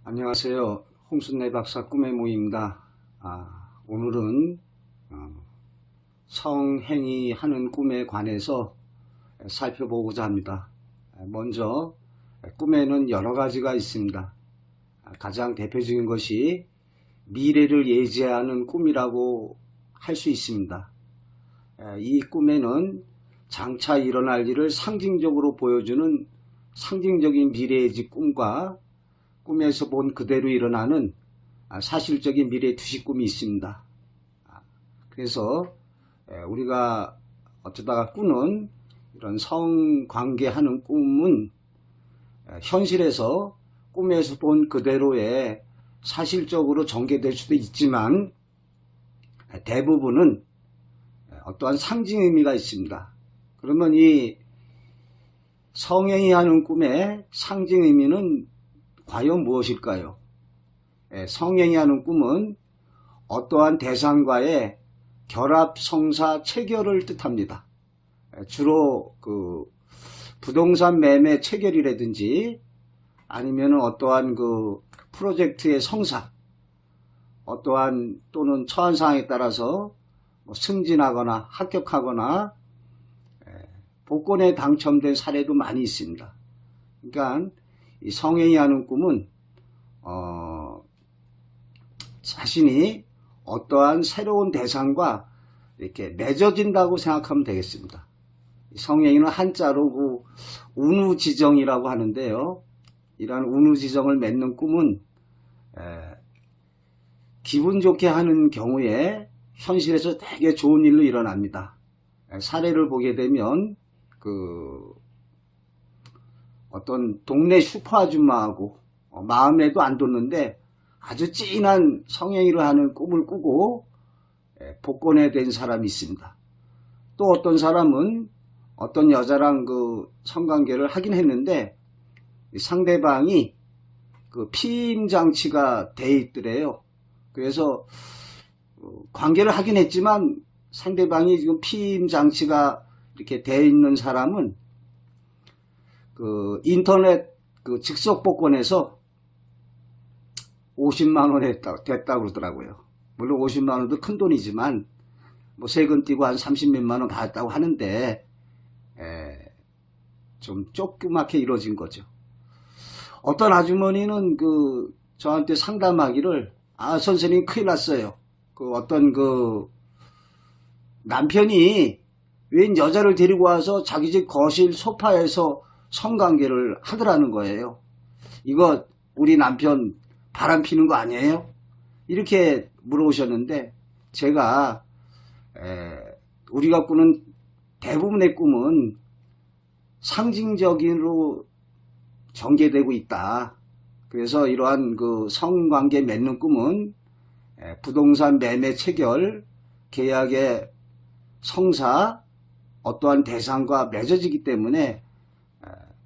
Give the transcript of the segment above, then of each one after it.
안녕하세요. 홍순래 박사 꿈의 모임입니다. 오늘은 성행위 하는 꿈에 관해서 살펴보고자 합니다. 먼저 꿈에는 여러 가지가 있습니다. 가장 대표적인 것이 미래를 예지하는 꿈이라고 할 수 있습니다. 이 꿈에는 장차 일어날 일을 상징적으로 보여주는 상징적인 미래예지 꿈과 꿈에서 본 그대로 일어나는 사실적인 미래 투시 꿈이 있습니다. 그래서 우리가 어쩌다가 꾸는 이런 성관계하는 꿈은 현실에서 꿈에서 본 그대로의 사실적으로 전개될 수도 있지만 대부분은 어떠한 상징 의미가 있습니다. 그러면 이 성행위 하는 꿈의 상징 의미는 과연 무엇일까요? 성행위 하는 꿈은 어떠한 대상과의 결합, 성사, 체결을 뜻합니다. 주로 부동산 매매 체결이라든지 아니면 어떠한 프로젝트의 성사, 어떠한 또는 처한 상황에 따라서 승진하거나 합격하거나 복권에 당첨된 사례도 많이 있습니다. 그러니까 이 성행위 하는 꿈은 자신이 어떠한 새로운 대상과 이렇게 맺어진다고 생각하면 되겠습니다. 성행위는 한자로 운우지정이라고 하는데요. 이러한 운우지정을 맺는 꿈은 기분 좋게 하는 경우에 현실에서 되게 좋은 일로 일어납니다. 사례를 보게 되면 어떤 동네 슈퍼 아줌마하고 마음에도 안 뒀는데 아주 진한 성행위를 하는 꿈을 꾸고 복권에 된 사람이 있습니다. 또 어떤 사람은 어떤 여자랑 성관계를 하긴 했는데 상대방이 피임 장치가 돼 있더래요. 그래서 관계를 하긴 했지만 상대방이 지금 피임 장치가 이렇게 돼 있는 사람은 인터넷 즉석 복권에서 50만원 됐다고 그러더라고요. 물론 50만원도 큰 돈이지만 세금 떼고 한 30몇만원 받았다고 하는데 좀 조그맣게 이루어진 거죠. 어떤 아주머니는 저한테 상담하기를 선생님 큰일 났어요. 어떤 남편이 웬 여자를 데리고 와서 자기 집 거실 소파에서 성관계를 하더라는 거예요. 이거 우리 남편 바람 피는 거 아니에요? 이렇게 물어보셨는데 제가 우리가 꾸는 대부분의 꿈은 상징적으로 전개되고 있다. 그래서 이러한 성관계 맺는 꿈은 부동산 매매 체결, 계약의 성사, 어떠한 대상과 맺어지기 때문에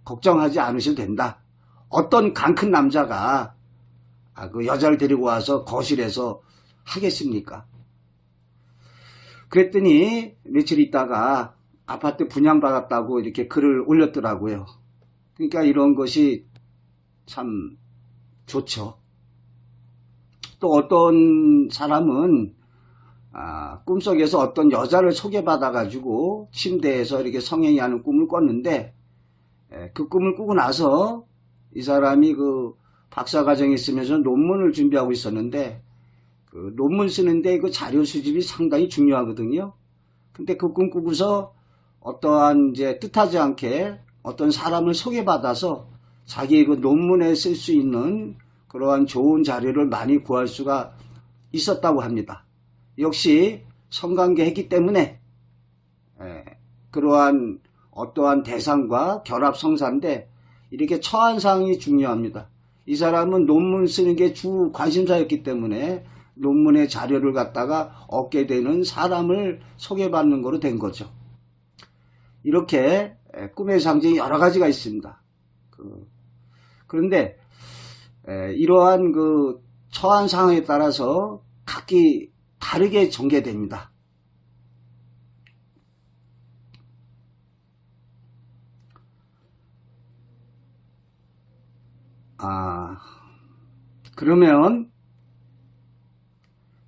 걱정하지 않으셔도 된다. 어떤 강 큰 남자가 여자를 데리고 와서 거실에서 하겠습니까? 그랬더니 며칠 있다가 아파트 분양받았다고 이렇게 글을 올렸더라고요. 그러니까 이런 것이 참 좋죠. 또 어떤 사람은 꿈속에서 어떤 여자를 소개받아 가지고 침대에서 이렇게 성행위 하는 꿈을 꿨는데 그 꿈을 꾸고 나서 이 사람이 박사과정에 있으면서 논문을 준비하고 있었는데 논문 쓰는데 자료 수집이 상당히 중요하거든요. 근데 그 꿈 꾸고서 어떠한 이제 뜻하지 않게 어떤 사람을 소개받아서 자기 논문에 쓸 수 있는 그러한 좋은 자료를 많이 구할 수가 있었다고 합니다. 역시 성관계 했기 때문에 그러한 어떠한 대상과 결합 성사인데 이렇게 처한 상황이 중요합니다. 이 사람은 논문 쓰는 게 주 관심사였기 때문에 논문의 자료를 갖다가 얻게 되는 사람을 소개받는 거로 된 거죠. 이렇게 꿈의 상징이 여러 가지가 있습니다. 그런데 이러한 처한 상황에 따라서 각기 다르게 전개됩니다. 그러면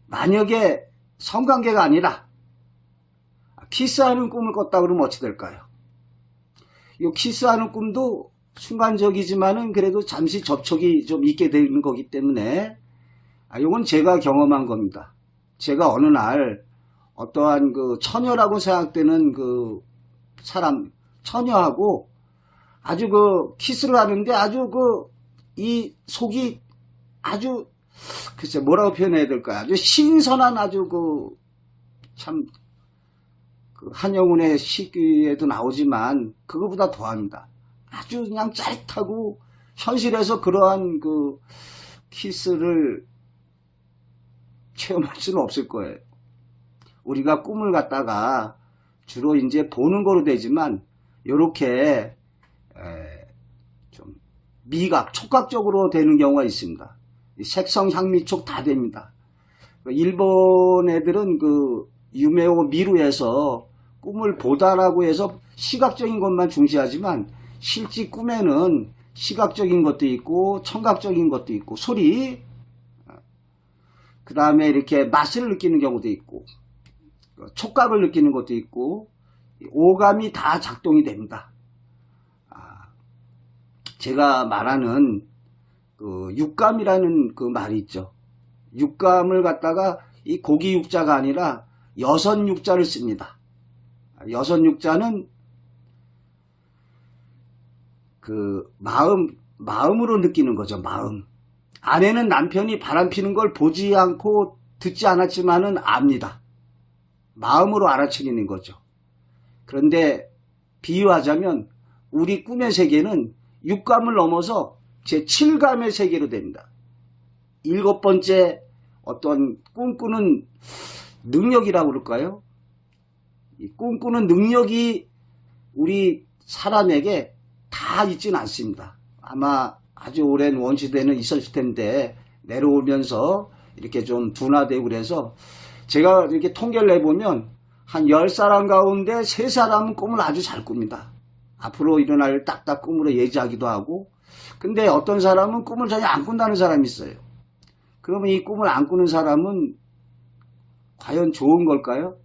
만약에 성관계가 아니라 키스하는 꿈을 꿨다 그러면 어찌 될까요? 이 키스하는 꿈도 순간적이지만은 그래도 잠시 접촉이 좀 있게 되는 거기 때문에 이건 제가 경험한 겁니다. 제가 어느 날 어떠한 그 처녀라고 생각되는 그 사람, 처녀하고 아주 그 키스를 하는데 아주 그 이 속이 아주 글쎄 뭐라고 표현해야 될까요? 아주 신선한 아주 그 참 그 한영훈의 시기에도 나오지만 그거보다 더합니다. 아주 그냥 짜릿하고 현실에서 그러한 그 키스를 체험할 수는 없을 거예요. 우리가 꿈을 갖다가 주로 이제 보는 거로 되지만 요렇게 좀 미각, 촉각적으로 되는 경우가 있습니다. 색성, 향미, 촉 다 됩니다. 일본 애들은 그 유메오 미루에서 꿈을 보다라고 해서 시각적인 것만 중시하지만 실제 꿈에는 시각적인 것도 있고 청각적인 것도 있고 소리, 그 다음에 이렇게 맛을 느끼는 경우도 있고 촉각을 느끼는 것도 있고 오감이 다 작동이 됩니다. 제가 말하는 그 육감이라는 그 말이 있죠. 육감을 갖다가 이 고기 육자가 아니라 여섯 육자를 씁니다. 여섯 육자는 그 마음으로 느끼는 거죠. 마음. 아내는 남편이 바람피는 걸 보지 않고 듣지 않았지만은 압니다. 마음으로 알아차리는 거죠. 그런데 비유하자면 우리 꿈의 세계는 육감을 넘어서 제7감의 세계로 됩니다. 일곱 번째 어떤 꿈꾸는 능력이라고 그럴까요? 이 꿈꾸는 능력이 우리 사람에게 다 있지는 않습니다. 아마 아주 오랜 원시대는 있었을 텐데 내려오면서 이렇게 좀 둔화되고 그래서 제가 이렇게 통계를 내보면 한 10사람 가운데 3사람은 꿈을 아주 잘 꿉니다. 앞으로 일어날 딱딱 꿈으로 예지하기도 하고, 근데 어떤 사람은 꿈을 전혀 안 꾼다는 사람이 있어요. 그러면 이 꿈을 안 꾸는 사람은 과연 좋은 걸까요?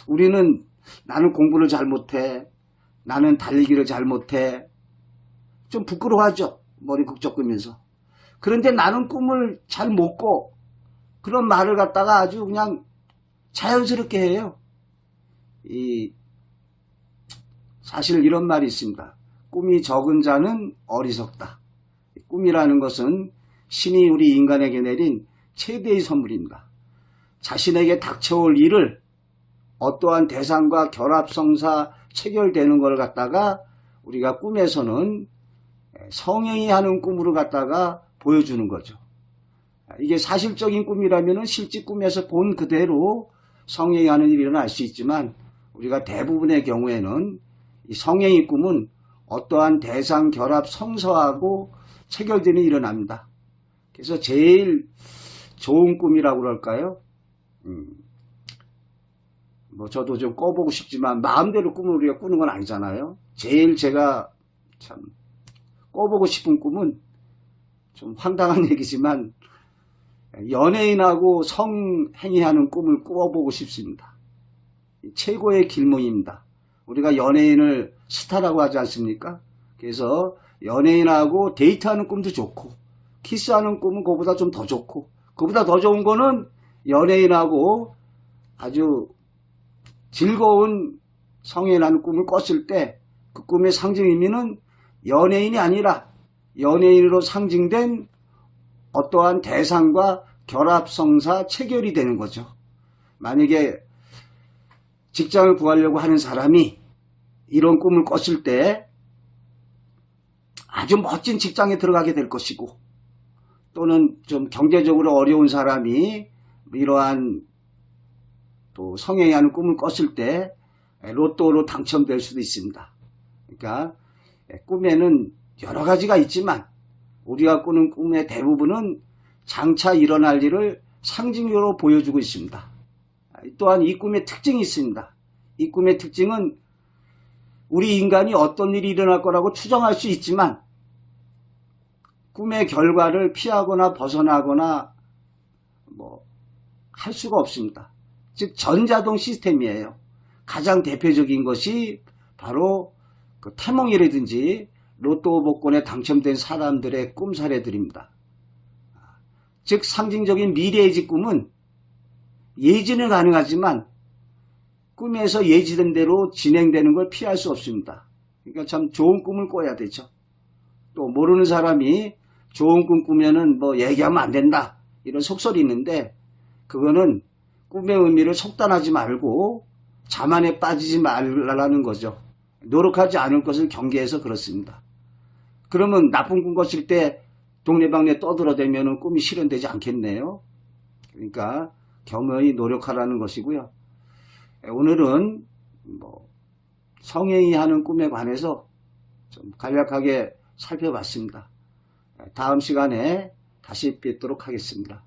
우리는 나는 공부를 잘 못해, 나는 달리기를 잘 못해, 좀 부끄러워하죠. 머리 국적 끄면서. 그런데 나는 꿈을 잘 못 꿔. 그런 말을 갖다가 아주 그냥 자연스럽게 해요. 사실 이런 말이 있습니다. 꿈이 적은 자는 어리석다. 꿈이라는 것은 신이 우리 인간에게 내린 최대의 선물입니다. 자신에게 닥쳐올 일을 어떠한 대상과 결합성사 체결되는 걸 갖다가 우리가 꿈에서는 성행이 하는 꿈으로 갖다가 보여주는 거죠. 이게 사실적인 꿈이라면 실제 꿈에서 본 그대로 성행이 하는 일이 일어날 수 있지만 우리가 대부분의 경우에는 이 성행의 꿈은 어떠한 대상 결합 성서하고 체결되는 일이 일어납니다. 그래서 제일 좋은 꿈이라고 그럴까요? 뭐 저도 좀 꿔보고 싶지만 마음대로 꿈을 우리가 꾸는 건 아니잖아요. 제일 제가 참 꿔보고 싶은 꿈은 좀 황당한 얘기지만 연예인하고 성행위하는 꿈을 꿔보고 싶습니다. 최고의 길몽입니다. 우리가 연예인을 스타라고 하지 않습니까? 그래서 연예인하고 데이트하는 꿈도 좋고 키스하는 꿈은 그거보다 좀 더 좋고 그거보다 더 좋은 거는 연예인하고 아주 즐거운 성행위하는 꿈을 꿨을 때 그 꿈의 상징 의미는 연예인이 아니라 연예인으로 상징된 어떠한 대상과 결합성사 체결이 되는 거죠. 만약에 직장을 구하려고 하는 사람이 이런 꿈을 꿨을 때 아주 멋진 직장에 들어가게 될 것이고 또는 좀 경제적으로 어려운 사람이 이러한 또 성행하는 꿈을 꿨을 때 로또로 당첨될 수도 있습니다. 그러니까 꿈에는 여러 가지가 있지만 우리가 꾸는 꿈의 대부분은 장차 일어날 일을 상징적으로 보여주고 있습니다. 또한 이 꿈의 특징이 있습니다. 이 꿈의 특징은 우리 인간이 어떤 일이 일어날 거라고 추정할 수 있지만 꿈의 결과를 피하거나 벗어나거나 뭐 할 수가 없습니다. 즉 전자동 시스템이에요. 가장 대표적인 것이 바로 그 태몽이라든지 로또 복권에 당첨된 사람들의 꿈 사례들입니다. 즉 상징적인 미래의지 꿈은 예지는 가능하지만 꿈에서 예지된 대로 진행되는 걸 피할 수 없습니다. 그러니까 참 좋은 꿈을 꿔야 되죠. 또 모르는 사람이 좋은 꿈 꾸면은 뭐 얘기하면 안 된다 이런 속설이 있는데, 그거는 꿈의 의미를 속단하지 말고 자만에 빠지지 말라는 거죠. 노력하지 않을 것을 경계해서 그렇습니다. 그러면 나쁜 꿈 꿨을 때 동네방네 떠들어대면 꿈이 실현되지 않겠네요. 그러니까 겸허히 노력하라는 것이고요. 오늘은 뭐 성행위 하는 꿈에 관해서 좀 간략하게 살펴봤습니다. 다음 시간에 다시 뵙도록 하겠습니다.